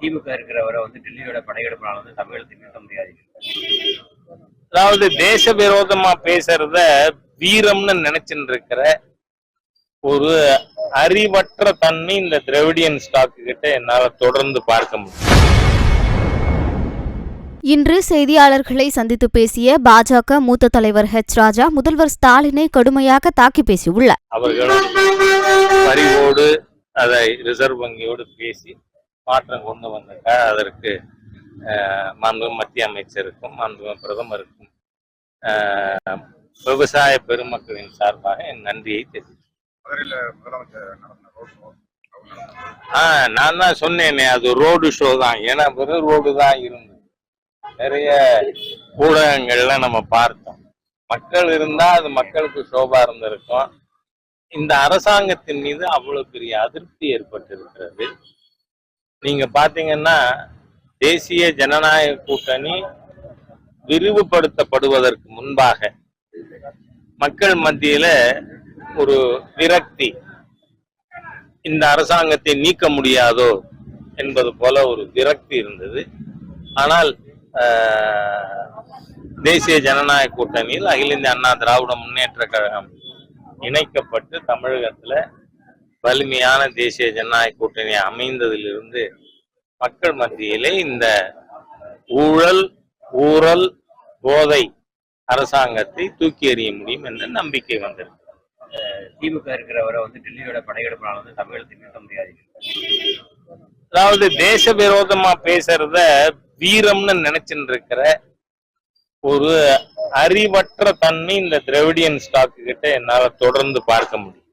திமுக இருக்கிறவரை டெல்லியோட படையெடுப்பால தமிழகத்தை நிறுத்த முடியாது. அதாவது தேச விரோதமா பேசுறத வீரம்னு நினைச்சுட்டு இருக்கிற ஒரு அறிவற்ற தன்மை இந்த திராவிடியன் ஸ்டாக் கிட்ட என்னால தொடர்ந்து பார்க்க முடியும். இன்று செய்தியாளர்களை சந்தித்து பேசிய பாஜக மூத்த தலைவர் ஹெச் ராஜா முதல்வர் ஸ்டாலினை கடுமையாக தாக்கி பேசியுள்ளார். அவர்களும் பரிவோடு அதை ரிசர்வ் வங்கியோடு பேசி மாற்றம் கொண்டு வந்திருக்க அதற்கு மாண்புமிகு மத்திய அமைச்சருக்கும் மாண்புமிகு பிரதமருக்கும் விவசாய பெருமக்களின் சார்பாக என் நன்றியை தெரிவித்தேன். நான் தான் சொன்னேனே, அது ரோடு ஷோ தான். ஏன்னா வெறும் ரோடு தான் இருந்தது. நிறைய ஊடகங்கள்ல நம்ம பார்த்தோம். மக்கள் இருந்தா அது மக்களுக்கு சோபா இருந்திருக்கும். இந்த அரசாங்கத்தின் மீது அவ்வளவு பெரிய அதிருப்தி ஏற்பட்டிருக்கிறது. நீங்க பாத்தீங்கன்னா தேசிய ஜனநாயக கூட்டணி விரிவுபடுத்தப்படுவதற்கு முன்பாக மக்கள் மத்தியில ஒரு விரக்தி, இந்த அரசாங்கத்தை நீக்க முடியாதோ என்பது போல ஒரு விரக்தி இருந்தது. ஆனால் தேசிய ஜனநாயக கூட்டணியில் அகில இந்திய அண்ணா திராவிட முன்னேற்ற கழகம் இணைக்கப்பட்டு தமிழகத்துல வலிமையான தேசிய ஜனநாயக கூட்டணி அமைந்ததிலிருந்து மக்கள் மத்தியிலே இந்த ஊழல் போதை அரசாங்கத்தை தூக்கி எறிய முடியும் என்ற நம்பிக்கை வந்திருக்கு. திமுக இருக்கிறவரை டெல்லியோட படையெடுப்பால தமிழகத்தை நிறுத்த முடியாது. அதாவது தேச விரோதமா பேசுறத வீரம்னு நினைச்சுட்டு இருக்கிற ஒரு அறிவற்ற தன்மை இந்த திராவிடியன் ஸ்டாக் கிட்ட என்னால தொடர்ந்து பார்க்க முடியும்.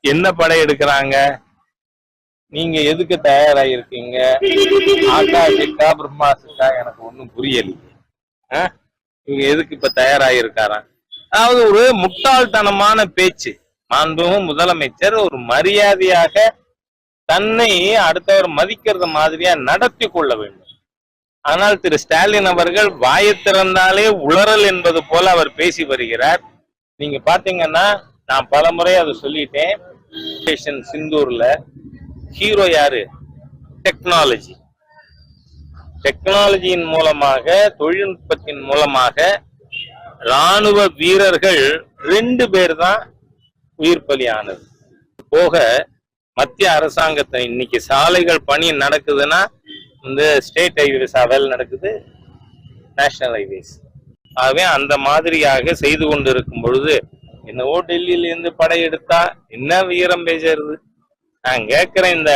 என்ன படை எடுக்கிறாங்க, நீங்க எதுக்கு தயாராயிருக்கீங்க, ஆகாஷிக்கா பிரம்மாசுக்கா, எனக்கு ஒன்னும் புரியலையே. இவங்க எதுக்கு இப்ப தயாராயிருக்காராம்? அதாவது ஒரு முட்டாள்தனமான பேச்சு. மாண்புமிகு முதலமைச்சர் ஒரு மரியாதையாக தன்னை அடுத்தவர் மதிக்கிறது மாதிரியா நடத்தி கொள்ள வேண்டும். ஆனால் திரு ஸ்டாலின் அவர்கள் வாயை திறந்தாலே உளறல் என்பது போல அவர் பேசி வருகிறார். நீங்க பாத்தீங்கன்னா நான் பல முறை அதை சொல்லிட்டேன். சிந்தூர்ல ஹீரோ யாரு? டெக்னாலஜியின் மூலமாக, தொழில்நுட்பத்தின் மூலமாக ராணுவ வீரர்கள் 2 பேர் தான் உயிர் பலியானது. போக மத்திய அரசாங்கத்தை இன்னைக்கு சாலைகள் பணி நடக்குதுன்னா இந்த ஸ்டேட் ஹைவேஸ் வேலை நடக்குது, நேஷனல் ஹைவேஸ். ஆகவே அந்த மாதிரியாக செய்து கொண்டு இருக்கும் பொழுது என்னவோ டெல்லியில இருந்து படையெடுத்தா என்ன வீரம் பேசுறது? நான் கேட்கிறேன், இந்த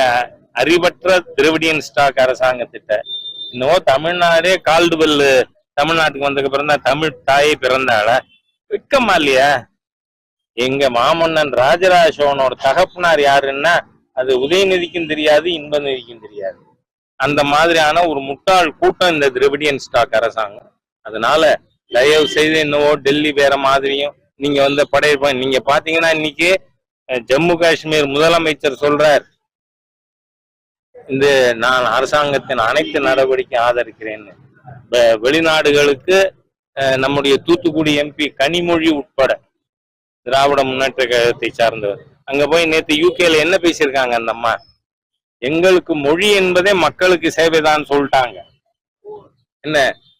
அறிவற்ற திராவிடியன் ஸ்டாக் அரசாங்கத்திட்ட இன்னவோ தமிழ்நாடே கால்டுவெல் தமிழ்நாட்டுக்கு வந்ததுக்கு அப்புறம் தான் தமிழ் தாயை பிறந்தாள, வெக்கமா இல்லையா? எங்க மாமன்னன் ராஜராஜ சோழனோட தகப்பனார் யாருன்னா அது உதயநிதிக்கும் தெரியாது, இன்பநிதிக்கும் தெரியாது. அந்த மாதிரியான ஒரு முட்டாள் கூட்டம் இந்த திராவிடியன் ஸ்டாக் அரசாங்கம். அதனால தயவு செய்து என்னவோ டெல்லி வேற மாதிரியும் நீங்க படையெடுப்ப. நீங்க பாத்தீங்கன்னா இன்னைக்கு ஜம்மு காஷ்மீர் முதலமைச்சர் சொல்றார், நான் அரசாங்கத்தின் அனைத்து நடவடிக்கை ஆதரிக்கிறேன்னு. வெளிநாடுகளுக்கு நம்முடைய தூத்துக்குடி எம்பி கனிமொழி உட்பட திராவிட முன்னேற்ற கழகத்தை சார்ந்தவர் அங்க போய் நேற்று யூகேல என்ன பேசியிருக்காங்க அந்த அம்மா? எங்களுக்கு மொழி என்பதே மக்களுக்கு சேவைதான் சொல்லிட்டாங்க. என்ன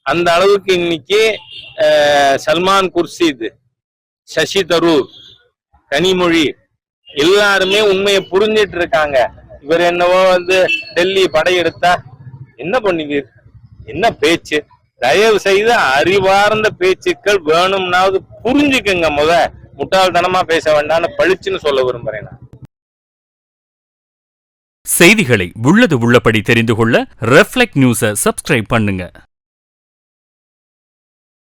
அந்த அளவுக்கு இன்னைக்கு சல்மான் குர்ஷித், சசி தரூர், கனிமொழி எல்லாருமே உண்மையை புரிஞ்சிட்டு இருக்காங்க. இவர் என்னவோ டெல்லி படையெடுத்தா என்ன பண்ணுவீர், என்ன பேச்சு? தயவு செய்து அறிவார்ந்த பேச்சுக்கள் வேணும்னாவது புரிஞ்சுக்குங்க. முட்டாள்தனமா பேச வேண்டாம்னு பளிச்சுன்னு சொல்ல விரும்புறேன். செய்திகளை உள்ளது உள்ளபடி தெரிந்து கொள்ள ரெஃப்ளெக்ட் நியூஸை சப்ஸ்கிரைப் பண்ணுங்க.